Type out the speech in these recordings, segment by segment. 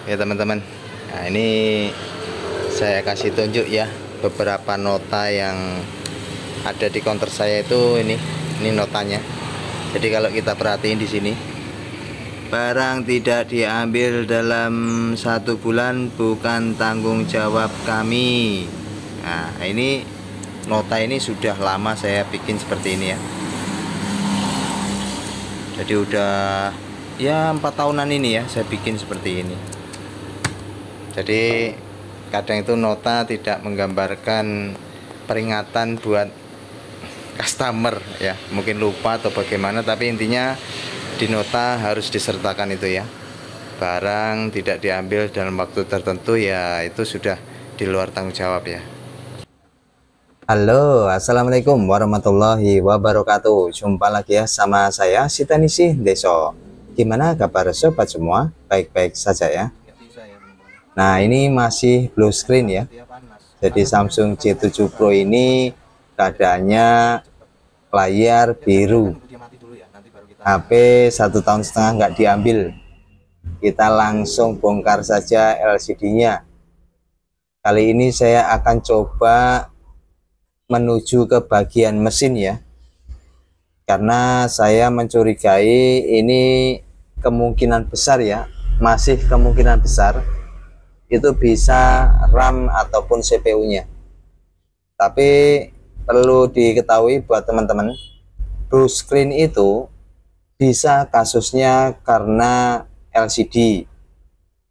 Ya teman-teman, nah ini saya kasih tunjuk ya beberapa nota yang ada di counter saya itu. Ini notanya. Jadi kalau kita perhatiin di sini, barang tidak diambil dalam 1 bulan bukan tanggung jawab kami. Nah ini nota ini sudah lama saya bikin seperti ini ya. Jadi udah ya 4 tahunan ini ya saya bikin seperti ini. Jadi kadang itu nota tidak menggambarkan peringatan buat customer ya, mungkin lupa atau bagaimana, tapi intinya di nota harus disertakan itu ya, barang tidak diambil dalam waktu tertentu ya, itu sudah di luar tanggung jawab ya. Halo, assalamualaikum warahmatullahi wabarakatuh. Jumpa lagi ya sama saya Sitanisih Deso. Gimana kabar sobat semua? Baik-baik saja ya. Nah ini masih blue screen ya. Jadi Samsung J7 Pro ini keadaannya layar biru. HP 1,5 tahun nggak diambil. Kita langsung bongkar saja LCD-nya. Kali ini saya akan coba menuju ke bagian mesin ya. Karena saya mencurigai ini kemungkinan besar ya, masih kemungkinan besar itu bisa RAM ataupun CPU-nya. Tapi perlu diketahui buat teman-teman, blue screen itu bisa kasusnya karena LCD.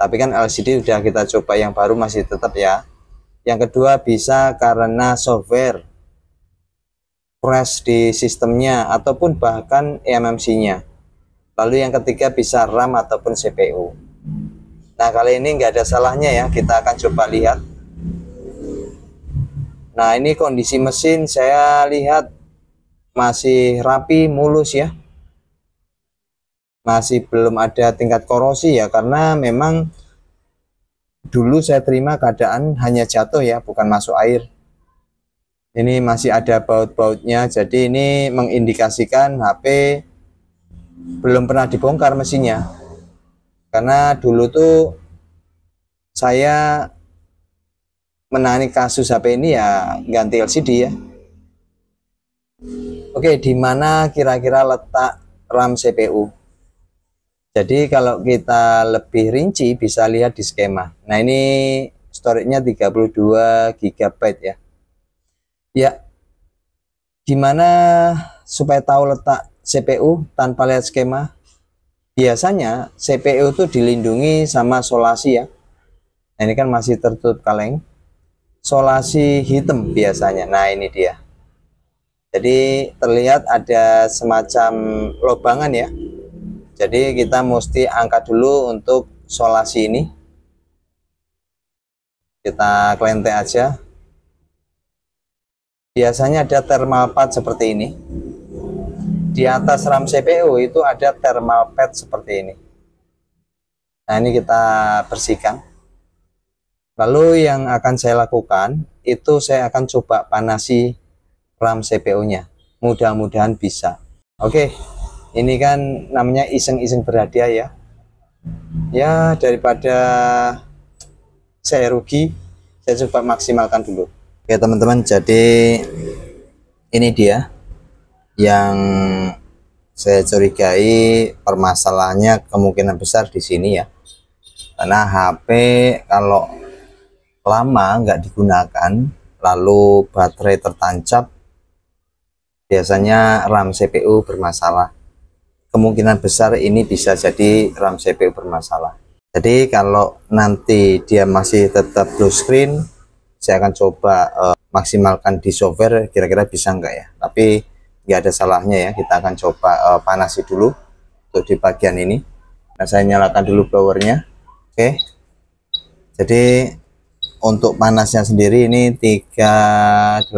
Tapi kan LCD udah kita coba yang baru masih tetap ya. Yang kedua bisa karena software crash di sistemnya ataupun bahkan eMMC-nya. Lalu yang ketiga bisa RAM ataupun CPU. Nah kali ini nggak ada salahnya ya, kita akan coba lihat. Nah ini kondisi mesin saya lihat masih rapi, mulus ya, masih belum ada tingkat korosi ya, karena memang dulu saya terima keadaan hanya jatuh ya, bukan masuk air. Ini masih ada baut-bautnya, jadi ini mengindikasikan HP belum pernah dibongkar mesinnya. Karena dulu tuh saya menangani kasus HP ini ya ganti LCD ya. Oke, di mana kira-kira letak RAM CPU? Jadi kalau kita lebih rinci bisa lihat di skema. Nah ini storage-nya 32 GB ya. Ya, gimana supaya tahu letak CPU tanpa lihat skema? Biasanya CPU itu dilindungi sama solasi ya. Nah ini kan masih tertutup kaleng, solasi hitam biasanya. Nah ini dia. Jadi terlihat ada semacam lobangan ya. Jadi kita mesti angkat dulu untuk solasi ini. Kita kelentek aja. Biasanya ada thermal pad seperti ini. Di atas RAM CPU itu ada thermal pad seperti ini. Nah ini kita bersihkan. Lalu yang akan saya lakukan itu saya akan coba panasi RAM CPU-nya. Mudah-mudahan bisa. Oke, ini kan namanya iseng-iseng berhadiah ya. Ya daripada saya rugi, saya coba maksimalkan dulu. Oke teman-teman, jadi ini dia yang saya curigai permasalahannya kemungkinan besar di sini ya, karena HP kalau lama nggak digunakan lalu baterai tertancap biasanya RAM CPU bermasalah. Kemungkinan besar ini bisa jadi RAM CPU bermasalah. Jadi kalau nanti dia masih tetap blue screen, saya akan coba maksimalkan di software, kira-kira bisa enggak ya. Tapi nggak ada salahnya ya, kita akan coba panasi dulu untuk di bagian ini. Nah saya nyalakan dulu blowernya. Oke, jadi untuk panasnya sendiri ini 380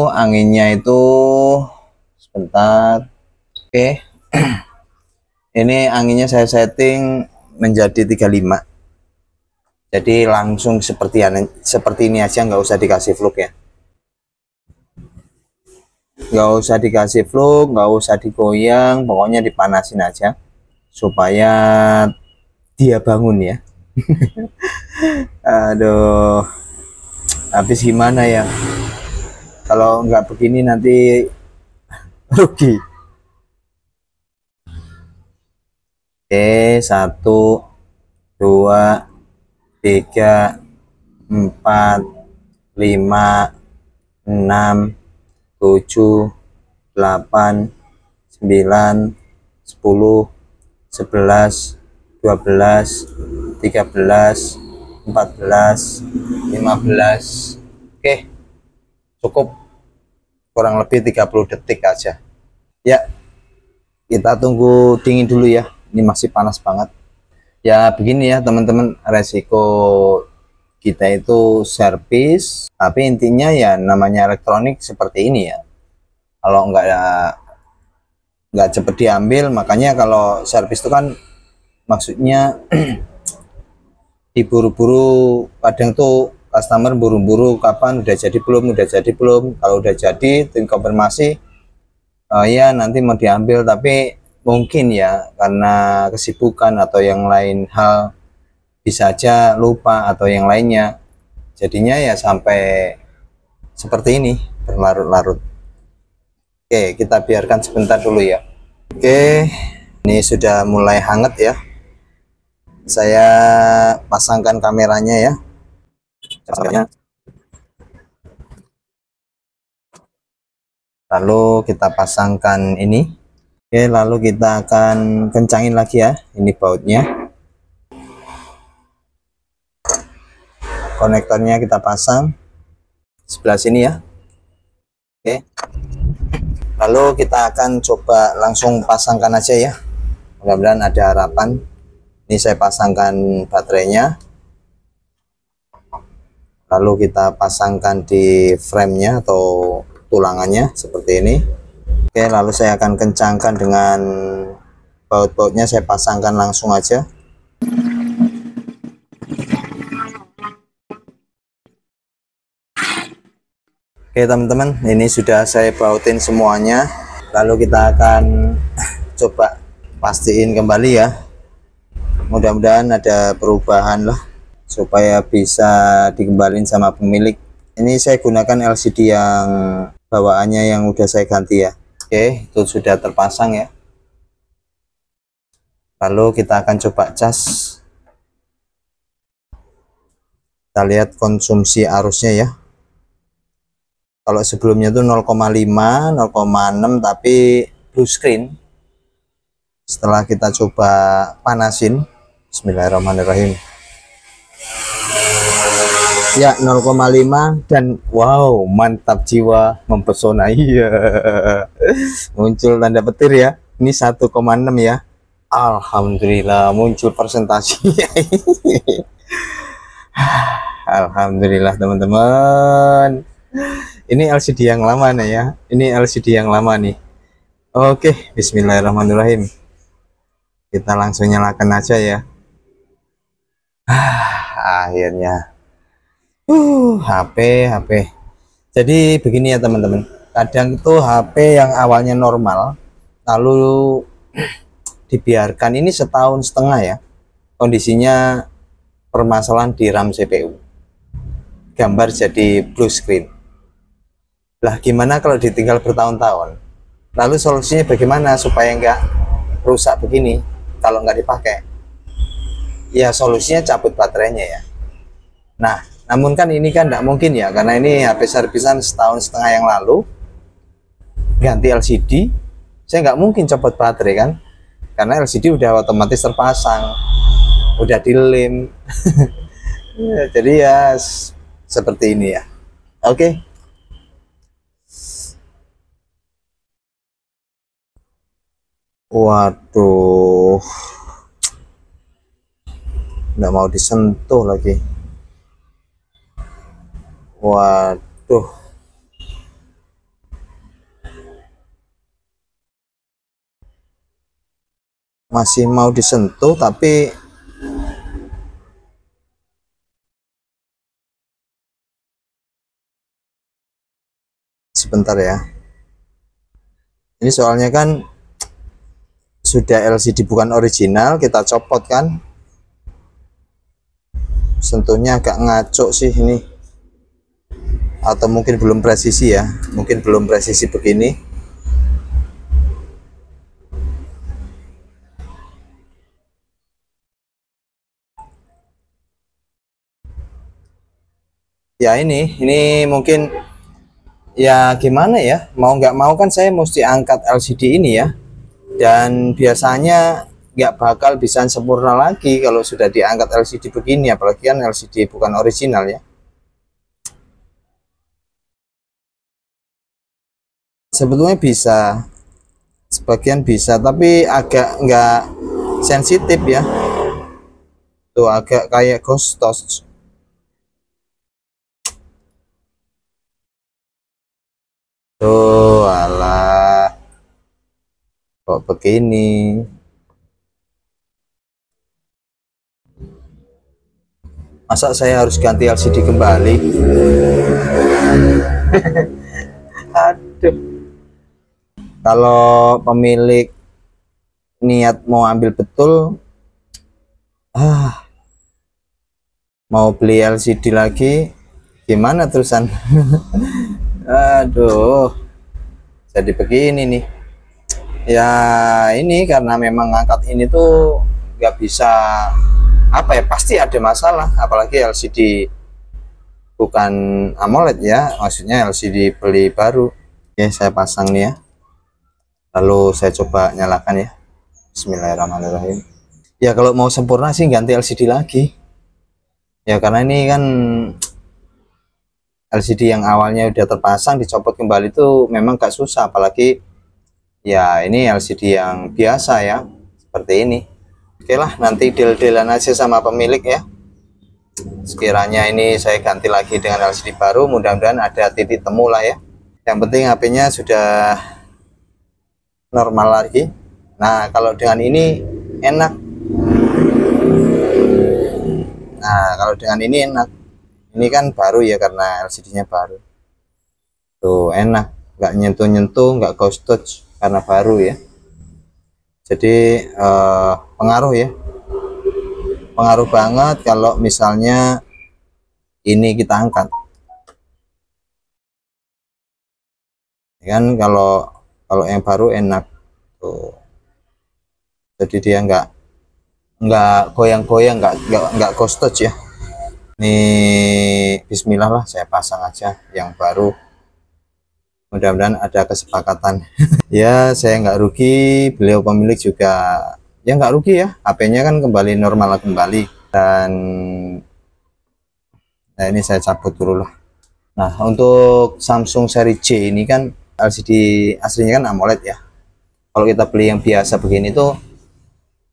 anginnya itu sebentar. Oke, ini anginnya saya setting menjadi 35, jadi langsung seperti ini aja, nggak usah dikasih fluk ya. Nggak usah dikasih fluk, nggak usah digoyang, pokoknya dipanasin aja supaya dia bangun ya. Aduh, habis gimana ya, kalau nggak begini nanti rugi. Oke, 1, 2, 3, 4, 5, 6, 7, 8, 9, 10, 11, 12, 13, 14, 15. Oke, cukup, kurang lebih 30 detik aja ya. Kita tunggu dingin dulu ya, ini masih panas banget ya. Begini ya teman-teman, resiko kita itu servis, tapi intinya ya namanya elektronik seperti ini ya, kalau nggak cepet diambil. Makanya kalau servis itu kan maksudnya diburu-buru, kadang tuh customer buru-buru, kapan udah jadi belum, udah jadi belum. Kalau udah jadi tim konfirmasi, ya nanti mau diambil, tapi mungkin ya karena kesibukan atau yang lain hal, bisa aja lupa atau yang lainnya, jadinya ya sampai seperti ini berlarut-larut. Oke, kita biarkan sebentar dulu ya. Oke, ini sudah mulai hangat ya. Saya pasangkan kameranya ya. Lalu kita pasangkan ini. Oke, lalu kita akan kencangin lagi ya, ini bautnya. Konektornya kita pasang sebelah sini ya. Oke, lalu kita akan coba langsung pasangkan aja ya, mudah-mudahan ada harapan. Ini saya pasangkan baterainya, lalu kita pasangkan di frame-nya atau tulangannya seperti ini. Oke, lalu saya akan kencangkan dengan baut-bautnya, saya pasangkan langsung aja. Oke teman-teman, ini sudah saya bautin semuanya. Lalu kita akan coba pastiin kembali ya, mudah-mudahan ada perubahan lah supaya bisa dikembalin sama pemilik. Ini saya gunakan LCD yang bawaannya yang udah saya ganti ya. Oke, itu sudah terpasang ya. Lalu kita akan coba cas. Kita lihat konsumsi arusnya ya. Kalau sebelumnya itu 0,5, 0,6 tapi blue screen. Setelah kita coba panasin, bismillahirrahmanirrahim. Ya 0,5 dan wow, mantap jiwa, mempesona. Iya. Muncul tanda petir ya. Ini 1,6 ya. Alhamdulillah muncul presentasinya. Alhamdulillah teman-teman. Ini LCD yang lama nih ya. Ini LCD yang lama nih. Oke, bismillahirrahmanirrahim. Kita langsung nyalakan aja ya. Akhirnya. HP. Jadi begini ya teman-teman. Kadang itu HP yang awalnya normal, lalu dibiarkan ini setahun setengah ya. Kondisinya permasalahan di RAM CPU. Gambar jadi blue screen. Lah gimana kalau ditinggal bertahun-tahun? Lalu solusinya bagaimana supaya nggak rusak begini kalau nggak dipakai? Ya solusinya cabut baterainya ya. Nah, namun kan ini kan nggak mungkin ya, karena ini HP servisan setahun setengah yang lalu, ganti LCD, saya nggak mungkin copot baterai kan, karena LCD udah otomatis terpasang, udah dilem. Jadi ya seperti ini ya. Oke. Waduh, nggak mau disentuh lagi. Waduh, masih mau disentuh tapi sebentar ya. Ini soalnya kan sudah LCD bukan original, kita copot kan. sentuhnya agak ngaco sih ini, atau mungkin belum presisi ya, mungkin belum presisi begini. Ya ini mungkin ya gimana ya, mau nggak mau kan saya mesti angkat LCD ini ya, dan biasanya nggak bakal bisa sempurna lagi kalau sudah diangkat LCD begini, apalagi kan LCD bukan original ya. Sebetulnya bisa, sebagian bisa, tapi agak nggak sensitif ya, tuh agak kayak ghost touch. Tuh alah, kok begini. Masa saya harus ganti LCD kembali? Aduh, kalau pemilik niat mau ambil betul, mau beli LCD lagi gimana terusan? Aduh, jadi begini nih ya. Ini karena memang angkat ini tuh nggak bisa, apa ya, pasti ada masalah, apalagi LCD bukan AMOLED ya, maksudnya LCD beli baru. Oke, saya pasang nih ya, lalu saya coba nyalakan ya. Bismillahirrahmanirrahim. Ya kalau mau sempurna sih ganti LCD lagi ya, karena ini kan LCD yang awalnya udah terpasang dicopot kembali itu memang gak susah, apalagi ya ini LCD yang biasa ya, seperti ini. Oke lah, nanti deal-dealan aja sama pemilik ya. Sekiranya ini saya ganti lagi dengan LCD baru, mudah-mudahan ada titik temu lah ya. Yang penting HP-nya sudah normal lagi. Nah kalau dengan ini enak. Nah kalau dengan ini enak, ini kan baru ya karena LCD-nya baru, tuh enak, nggak nyentuh-nyentuh, nggak ghost touch karena baru ya. Jadi pengaruh ya, pengaruh banget kalau misalnya ini kita angkat kan. Kalau kalau yang baru enak tuh, jadi dia nggak goyang-goyang, nggak ghost touch ya. Ini bismillah lah, saya pasang aja yang baru, mudah-mudahan ada kesepakatan. Ya saya nggak rugi, beliau pemilik juga ya nggak rugi ya, HP-nya kan kembali normal kembali. Dan nah ini saya cabut dulu lah. Nah untuk Samsung seri J ini kan LCD aslinya kan AMOLED ya. Kalau kita beli yang biasa begini tuh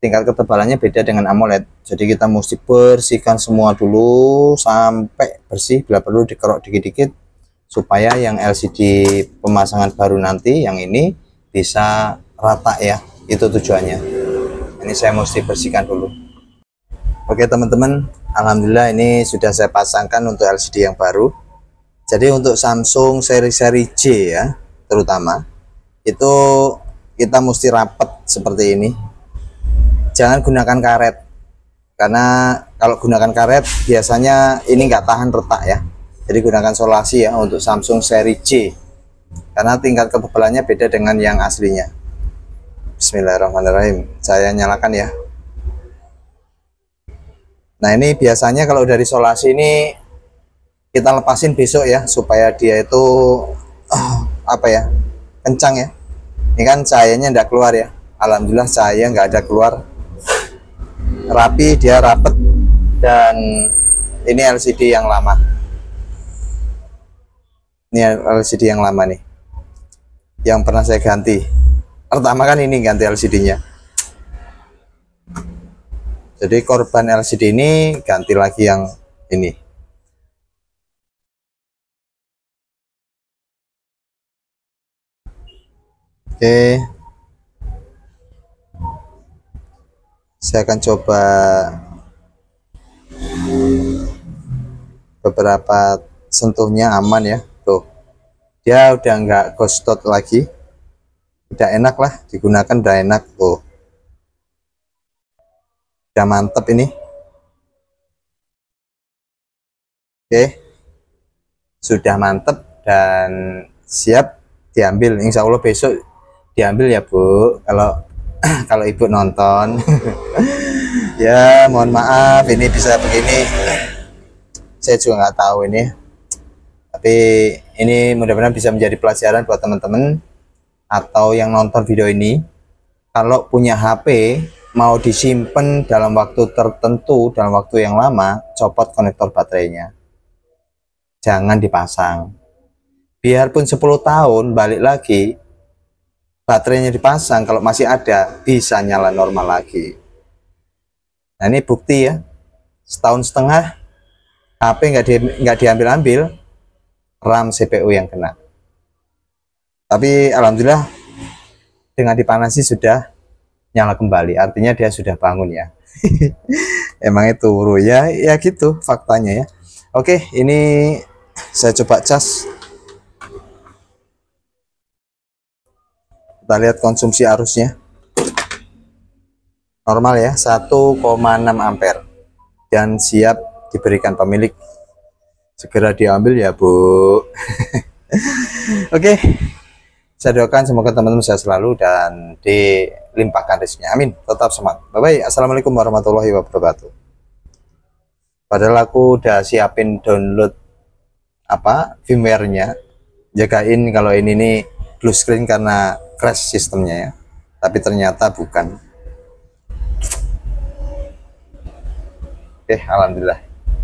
tingkat ketebalannya beda dengan AMOLED, jadi kita mesti bersihkan semua dulu sampai bersih, bila perlu dikerok dikit-dikit supaya yang LCD pemasangan baru nanti yang ini bisa rata ya, itu tujuannya. Ini saya mesti bersihkan dulu. Oke teman-teman, alhamdulillah ini sudah saya pasangkan untuk LCD yang baru. Jadi untuk Samsung seri-seri J ya terutama, itu kita mesti rapet seperti ini, jangan gunakan karet, karena kalau gunakan karet biasanya ini nggak tahan retak ya. Jadi gunakan solasi ya untuk Samsung seri J, karena tingkat ketebalannya beda dengan yang aslinya. Bismillahirrahmanirrahim, saya nyalakan ya. Nah ini biasanya kalau dari solasi ini kita lepasin besok ya, supaya dia itu apa ya, kencang ya. Ini kan cahayanya nggak keluar ya, alhamdulillah cahaya nggak ada keluar, rapi, dia rapet. Dan ini LCD yang lama, ini LCD yang lama nih, yang pernah saya ganti pertama kan ini ganti LCD-nya. Jadi korban LCD ini ganti lagi yang ini. Oke, saya akan coba beberapa sentuhnya aman ya. Tuh dia udah nggak ghost touch lagi, udah enak lah digunakan, udah enak tuh, udah mantep ini. Oke, sudah mantep dan siap diambil. Insya Allah besok diambil ya Bu, kalau kalau Ibu nonton. Ya mohon maaf ini bisa begini, saya juga nggak tahu ini, tapi ini mudah-mudahan bisa menjadi pelajaran buat teman-teman atau yang nonton video ini. Kalau punya HP mau disimpan dalam waktu tertentu, dalam waktu yang lama, copot konektor baterainya, jangan dipasang. Biarpun 10 tahun balik lagi, baterainya dipasang, kalau masih ada bisa nyala normal lagi. Nah ini bukti ya, setahun setengah HP nggak diambil-ambil, RAM CPU yang kena. Tapi alhamdulillah dengan dipanasi sudah nyala kembali, artinya dia sudah bangun ya. Emang itu ya, ya gitu faktanya ya. Oke, ini saya coba cas. Kita lihat konsumsi arusnya. Normal ya, 1,6 ampere. Dan siap diberikan pemilik. Segera diambil ya Bu. Oke. Saya doakan semoga teman-teman sehat selalu dan dilimpahkan rezekinya. Amin. Tetap semangat. Bye-bye. Assalamualaikum warahmatullahi wabarakatuh. Padahal aku udah siapin download firmware-nya. Jagain kalau ini nih blue screen karena crash sistemnya ya, tapi ternyata bukan. Oke, alhamdulillah.